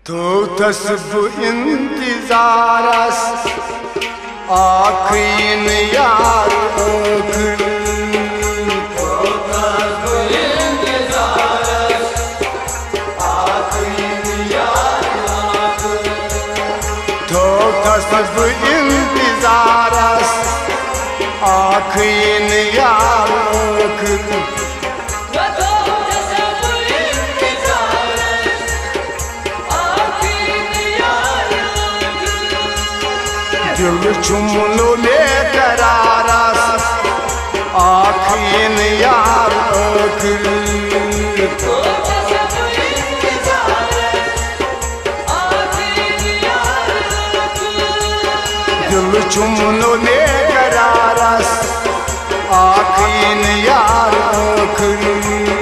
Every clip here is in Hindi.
थोथस बह इंतजारस आखिन यार आखिर थोथस बह इंतजारस आखिन यार आखिर दिल चुमलो ले करारस आखिन यार आखिर दिल चुमलो ले करारस आखिन यार आखिर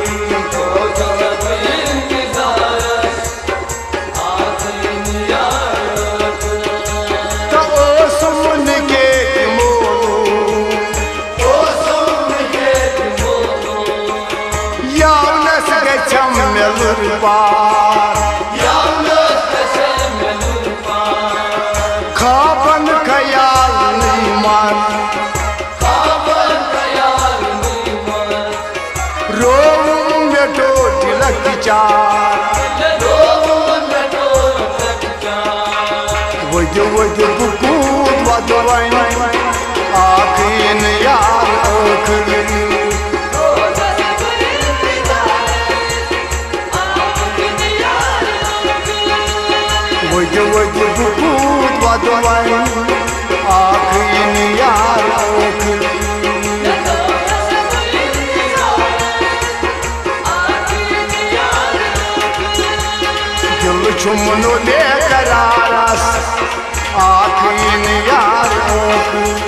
खाबन ख्याल नहीं मान रोऊं में तो तिलक चार वज बुकूद वदवाइन आखिन यार आखिर वज बुकूद वदवाइन आखिन यार आखिर दिल चुमलो ले करारस आखिन यार आखिर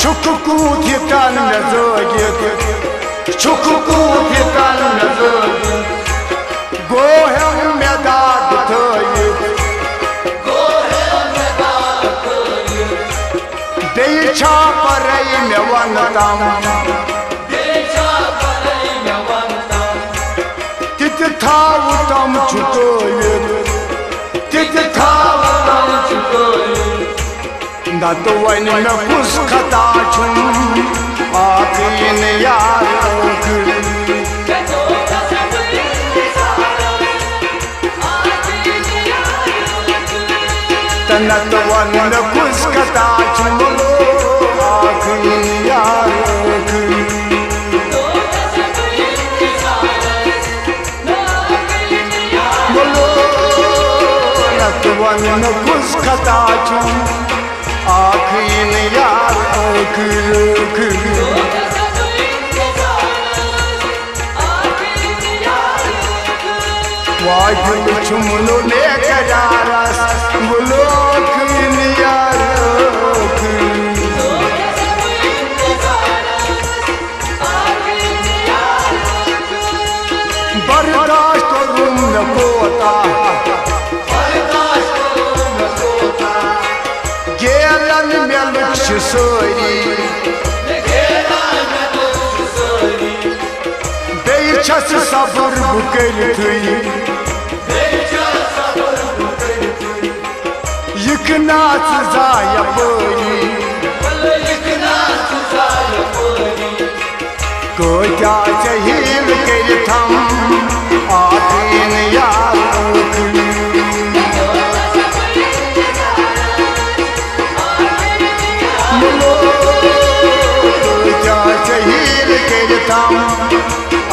चुक कूद कान नजर चुक कूद कान नजर गोह में दाद देछा परई में वनतम तित थाव तम चुकोय तित थाव तम चुकोय न तो वन में कुछ खता छुम आखिन यार आखिर न तो वन में कुछ खता छुम आखिन यार आखिर न तो वन में कुछ खता छुम आखिन यार आखिर वाहिद चुमलो ले करारस बोलो आखिन यार आखिर बर्दाश्त करूं न कोता गेलन में लक्ष्य सोरी बेचस सबर बुकर थी यकनाथ जाया पोरी को क्या चाहिए के थम आखिन यार आखिर क्या चाहिए के थम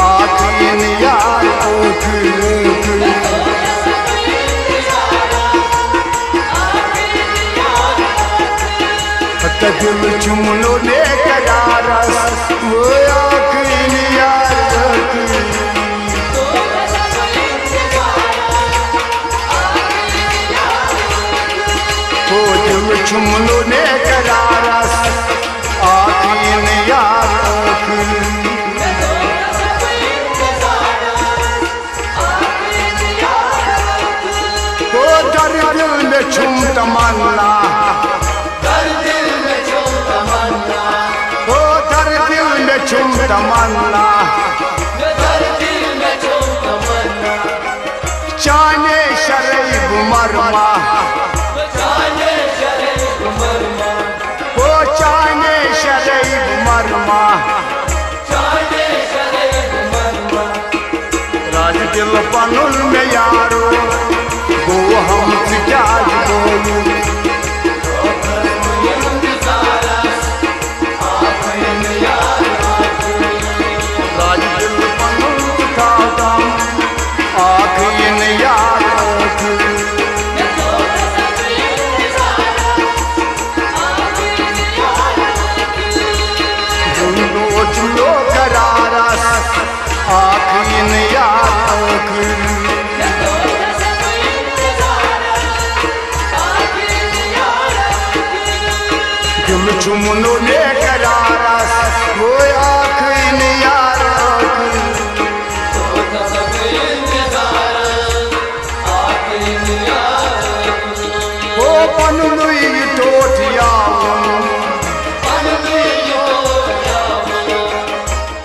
आखिन यार आखिर दिल चुमलो ले करारस वो आखिन यार आखिर वो दिल चुमलो ले करारस आखिन यार आखिर वो दर दिल में चुम तमन्ना तमन्ना चाने शरीब मरमा हो चाने शरीब मरमा राज दिल पनुल में यारो वो हम क्या बोलूं चुमनो ने करारस वो आखिन यार वो पनुई टोटिया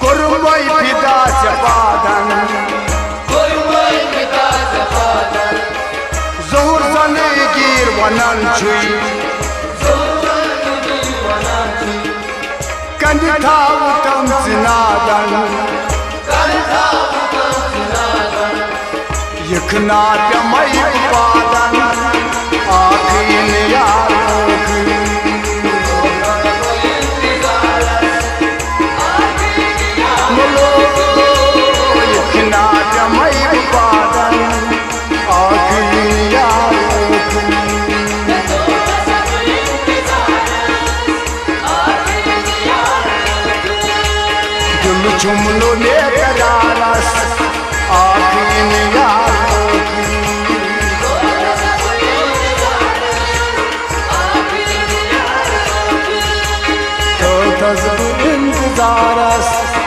कुर्मई पिता चपादन जोर सने गिर वनन छुई कंधा उत्तम सिनादन यखना जमई पादन आखिन यार यखना जमई पादन आखिन यार चुमलो ने करारस आखिन यार तो इंतजारस